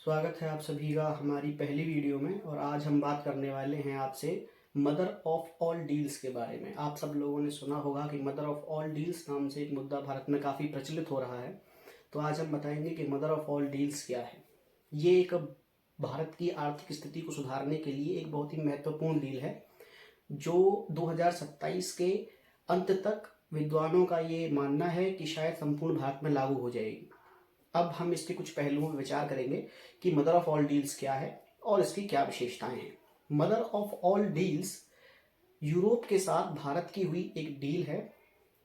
स्वागत है आप सभी का हमारी पहली वीडियो में। और आज हम बात करने वाले हैं आपसे मदर ऑफ ऑल डील्स के बारे में। आप सब लोगों ने सुना होगा कि मदर ऑफ ऑल डील्स नाम से एक मुद्दा भारत में काफ़ी प्रचलित हो रहा है। तो आज हम बताएंगे कि मदर ऑफ ऑल डील्स क्या है। ये एक भारत की आर्थिक स्थिति को सुधारने के लिए एक बहुत ही महत्वपूर्ण डील है जो 2027 के अंत तक विद्वानों का ये मानना है कि शायद संपूर्ण भारत में लागू हो जाएगी। अब हम इसके कुछ पहलुओं पर विचार करेंगे कि मदर ऑफ ऑल डील्स क्या है और इसकी क्या विशेषताएं हैं। Mother of all deals Europe के साथ भारत की हुई एक डील है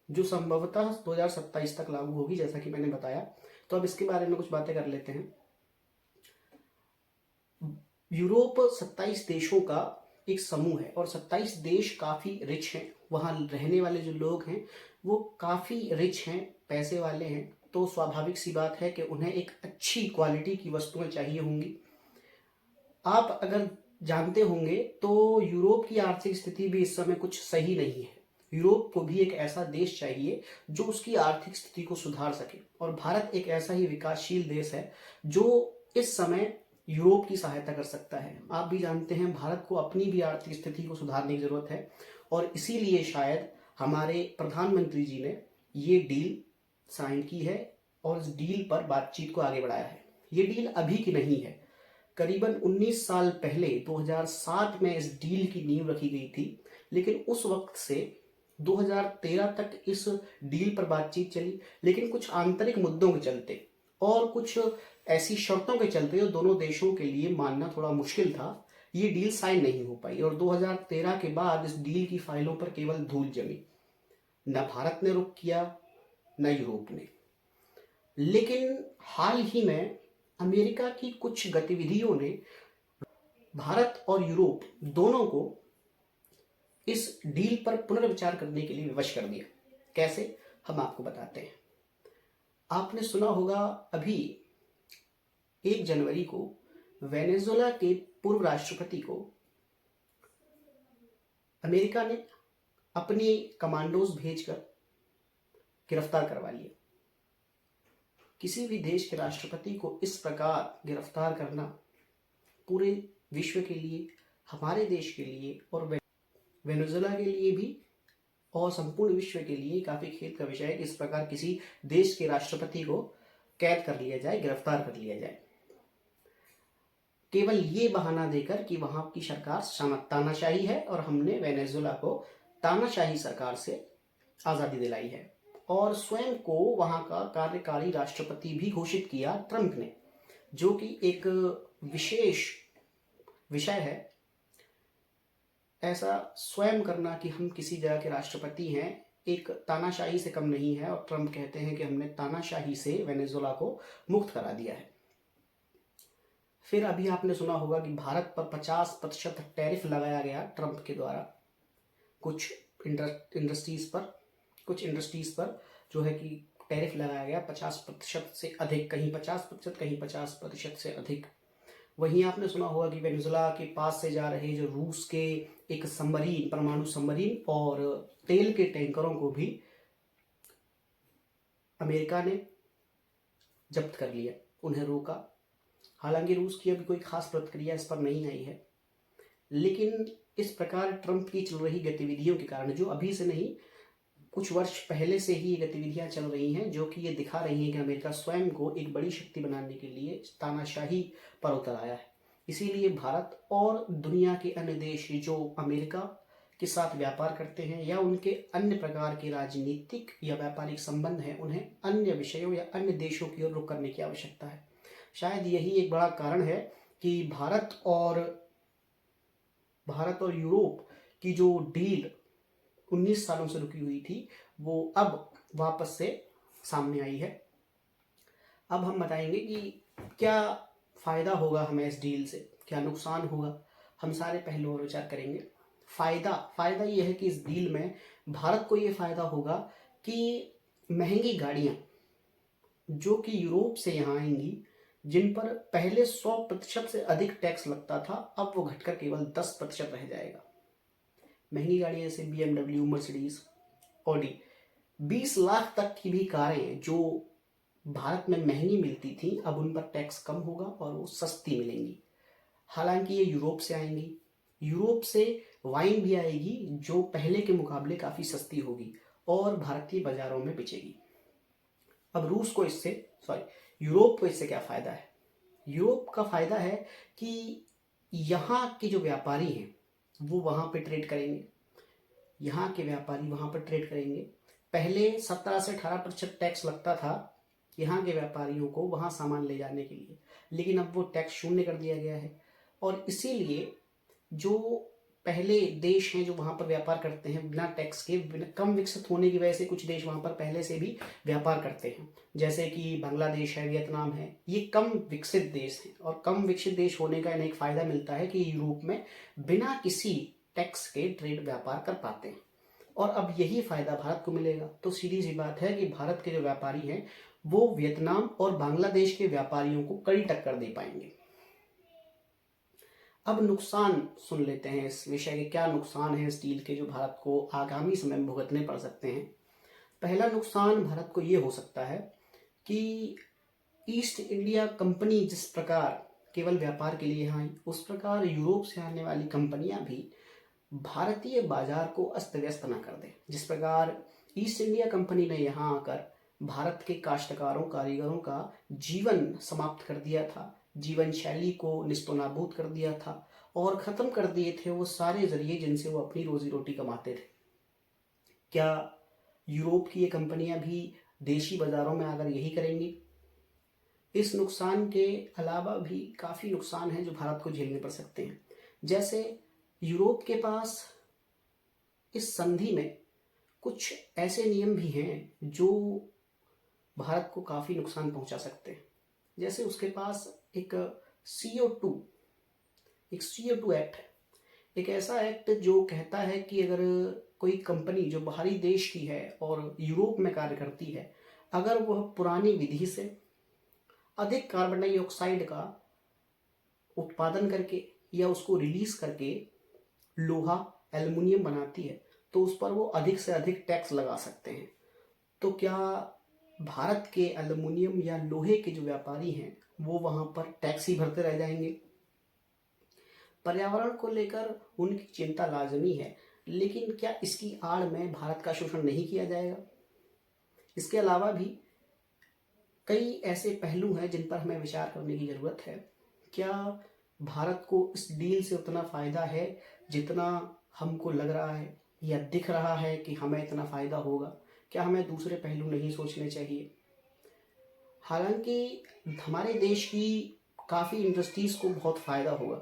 जो संभवतः 2027 तक लागू होगी, जैसा कि मैंने बताया। तो अब इसके बारे में कुछ बातें कर लेते हैं। यूरोप 27 देशों का एक समूह है और 27 देश काफ़ी रिच हैं। वहाँ रहने वाले जो लोग हैं वो काफ़ी रिच हैं, पैसे वाले हैं। तो स्वाभाविक सी बात है कि उन्हें एक अच्छी क्वालिटी की वस्तुएं चाहिए होंगी। आप अगर जानते होंगे तो यूरोप की आर्थिक स्थिति भी इस समय कुछ सही नहीं है। यूरोप को भी एक ऐसा देश चाहिए जो उसकी आर्थिक स्थिति को सुधार सके, और भारत एक ऐसा ही विकासशील देश है जो इस समय यूरोप की सहायता कर सकता है। आप भी जानते हैं भारत को अपनी भी आर्थिक स्थिति को सुधारने की जरूरत है, और इसीलिए शायद हमारे प्रधानमंत्री जी ने ये डील साइन की है और इस डील पर बातचीत को आगे बढ़ाया है। ये डील अभी की नहीं है, करीबन 19 साल पहले 2007 में इस डील की नींव रखी गई थी। लेकिन उस वक्त से 2013 तक इस डील पर बातचीत चली, लेकिन कुछ आंतरिक मुद्दों के चलते और कुछ ऐसी शर्तों के चलते जो दोनों देशों के लिए मानना थोड़ा मुश्किल था, ये डील साइन नहीं हो पाई। और 2013 के बाद इस डील की फाइलों पर केवल धूल जमी। न भारत ने रुख किया न यूरोप ने। लेकिन हाल ही में अमेरिका की कुछ गतिविधियों ने भारत और यूरोप दोनों को इस डील पर पुनर्विचार करने के लिए विवश कर दिया। कैसे, हम आपको बताते हैं। आपने सुना होगा अभी 1 जनवरी को वेनेजुएला के पूर्व राष्ट्रपति को अमेरिका ने अपनी कमांडोज भेजकर गिरफ्तार करवा लिया। किसी भी देश के राष्ट्रपति को इस प्रकार गिरफ्तार करना पूरे विश्व के लिए, हमारे देश के लिए और वेनेजुएला के लिए भी और संपूर्ण विश्व के लिए काफ़ी खेद का विषय है कि इस प्रकार किसी देश के राष्ट्रपति को कैद कर लिया जाए, गिरफ्तार कर लिया जाए, केवल ये बहाना देकर कि वहां की सरकार तानाशाही है और हमने वेनेजुएला को तानाशाही सरकार से आज़ादी दिलाई है। और स्वयं को वहां का कार्यकारी राष्ट्रपति भी घोषित किया ट्रंप ने, जो कि एक विशेष विषय है। ऐसा स्वयं करना कि हम किसी जगह के राष्ट्रपति हैं एक तानाशाही से कम नहीं है, और ट्रंप कहते हैं कि हमने तानाशाही से वेनेजुएला को मुक्त करा दिया है। फिर अभी आपने सुना होगा कि भारत पर 50% टैरिफ लगाया गया ट्रंप के द्वारा कुछ इंडस्ट्रीज पर जो है कि टैरिफ लगाया गया 50% से अधिक, कहीं 50%, कहीं 50% से अधिक। वहीं आपने सुना होगा कि वेनेजुएला के पास से जा रहे जो रूस के एक सबमरीन, परमाणु सबमरीन और तेल के टैंकरों को भी अमेरिका ने जब्त कर लिया, उन्हें रोका। हालांकि रूस की अभी कोई खास प्रतिक्रिया इस पर नहीं आई है, लेकिन इस प्रकार ट्रंप की चल रही गतिविधियों के कारण, जो अभी से नहीं कुछ वर्ष पहले से ही ये गतिविधियां चल रही हैं, जो कि ये दिखा रही हैं कि अमेरिका स्वयं को एक बड़ी शक्ति बनाने के लिए तानाशाही पर उतर आया है। इसीलिए भारत और दुनिया के अन्य देश जो अमेरिका के साथ व्यापार करते हैं या उनके अन्य प्रकार के राजनीतिक या व्यापारिक संबंध हैं, उन्हें अन्य विषयों या अन्य देशों की ओर रुख करने की आवश्यकता है। शायद यही एक बड़ा कारण है कि भारत और यूरोप की जो डील 19 सालों से रुकी हुई थी वो अब वापस से सामने आई है। अब हम बताएंगे कि क्या फ़ायदा होगा हमें इस डील से, क्या नुकसान होगा। हम सारे पहलुओं पर विचार करेंगे। फ़ायदा ये है कि इस डील में भारत को ये फ़ायदा होगा कि महंगी गाड़ियाँ जो कि यूरोप से यहाँ आएंगी, जिन पर पहले 100% से अधिक टैक्स लगता था, अब वो घटकर केवल 10% रह जाएगा। महंगी गाड़ियाँ जैसे BMW, मर्सिडीज, ऑडी, 20 लाख तक की भी कारें जो भारत में महंगी मिलती थी, अब उन पर टैक्स कम होगा और वो सस्ती मिलेंगी। हालांकि ये यूरोप से आएंगी, यूरोप से वाइन भी आएगी जो पहले के मुकाबले काफ़ी सस्ती होगी और भारतीय बाजारों में बिकेगी। अब रूस को इससे यूरोप को इससे क्या फ़ायदा है? यूरोप का फ़ायदा है कि यहाँ के जो व्यापारी हैं वो वहाँ पे ट्रेड करेंगे, यहाँ के व्यापारी वहाँ पर ट्रेड करेंगे। पहले 17 से 18% टैक्स लगता था यहाँ के व्यापारियों को वहाँ सामान ले जाने के लिए, लेकिन अब वो टैक्स शून्य कर दिया गया है। और इसीलिए जो पहले देश हैं जो वहाँ पर व्यापार करते हैं बिना टैक्स के, बिना कम विकसित होने की वजह से कुछ देश वहाँ पर पहले से भी व्यापार करते हैं, जैसे कि बांग्लादेश है, वियतनाम है, ये कम विकसित देश हैं। और कम विकसित देश होने का इन्हें एक फ़ायदा मिलता है कि यूरोप में बिना किसी टैक्स के ट्रेड व्यापार कर पाते हैं, और अब यही फ़ायदा भारत को मिलेगा। तो सीधी सी बात है कि भारत के जो व्यापारी हैं वो वियतनाम और बांग्लादेश के व्यापारियों को कड़ी टक्कर दे पाएंगे। अब नुकसान सुन लेते हैं इस विषय के, क्या नुकसान है स्टील के जो भारत को आगामी समय में भुगतने पड़ सकते हैं। पहला नुकसान भारत को ये हो सकता है कि ईस्ट इंडिया कंपनी जिस प्रकार केवल व्यापार के लिए यहाँ आई, उस प्रकार यूरोप से आने वाली कंपनियां भी भारतीय बाजार को अस्त व्यस्त न कर दें। जिस प्रकार ईस्ट इंडिया कंपनी ने यहाँ आकर भारत के काश्तकारों कारीगरों का जीवन समाप्त कर दिया था, जीवन शैली को निस्तनाबूद कर दिया था और ख़त्म कर दिए थे वो सारे जरिए जिनसे वो अपनी रोजी रोटी कमाते थे। क्या यूरोप की ये कंपनियां भी देशी बाज़ारों में आकर यही करेंगी? इस नुकसान के अलावा भी काफ़ी नुकसान हैं जो भारत को झेलने पड़ सकते हैं। जैसे यूरोप के पास इस संधि में कुछ ऐसे नियम भी हैं जो भारत को काफ़ी नुकसान पहुंचा सकते हैं। जैसे उसके पास एक CO2 एक्ट है, एक ऐसा एक्ट जो कहता है कि अगर कोई कंपनी जो बाहरी देश की है और यूरोप में कार्य करती है, अगर वह पुरानी विधि से अधिक कार्बन डाइऑक्साइड का उत्पादन करके या उसको रिलीज करके लोहा एल्युमिनियम बनाती है, तो उस पर वो अधिक से अधिक टैक्स लगा सकते हैं। तो क्या भारत के एल्युमिनियम या लोहे के जो व्यापारी हैं वो वहाँ पर टैक्स ही भरते रह जाएंगे? पर्यावरण को लेकर उनकी चिंता लाजमी है, लेकिन क्या इसकी आड़ में भारत का शोषण नहीं किया जाएगा? इसके अलावा भी कई ऐसे पहलू हैं जिन पर हमें विचार करने की ज़रूरत है। क्या भारत को इस डील से उतना फ़ायदा है जितना हमको लग रहा है या दिख रहा है कि हमें इतना फ़ायदा होगा? क्या हमें दूसरे पहलू नहीं सोचने चाहिए? हालांकि हमारे देश की काफ़ी इंडस्ट्रीज़ को बहुत फ़ायदा होगा,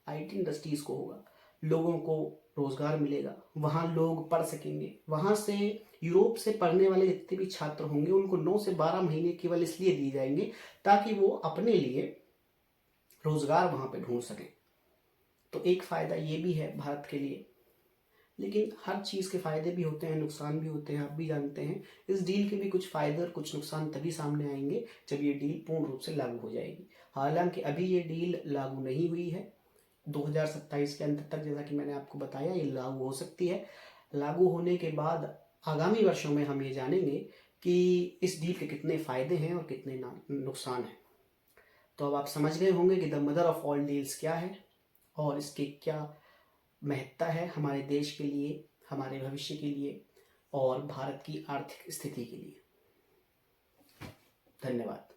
IT इंडस्ट्रीज़ को होगा, लोगों को रोज़गार मिलेगा, वहाँ लोग पढ़ सकेंगे। वहाँ से यूरोप से पढ़ने वाले जितने भी छात्र होंगे उनको 9 से 12 महीने केवल इसलिए दिए जाएंगे ताकि वो अपने लिए रोज़गार वहाँ पे ढूंढ सकें। तो एक फ़ायदा ये भी है भारत के लिए। लेकिन हर चीज़ के फ़ायदे भी होते हैं, नुकसान भी होते हैं, आप भी जानते हैं। इस डील के भी कुछ फ़ायदे और कुछ नुकसान तभी सामने आएंगे जब ये डील पूर्ण रूप से लागू हो जाएगी। हालांकि अभी ये डील लागू नहीं हुई है, 2027 के अंत तक, जैसा कि मैंने आपको बताया, ये लागू हो सकती है। लागू होने के बाद आगामी वर्षों में हम ये जानेंगे कि इस डील के कितने फ़ायदे हैं और कितने नुकसान हैं। तो अब आप समझ गए होंगे कि the mother of all deals क्या है और इसकी क्या महत्ता है हमारे देश के लिए, हमारे भविष्य के लिए और भारत की आर्थिक स्थिति के लिए। धन्यवाद।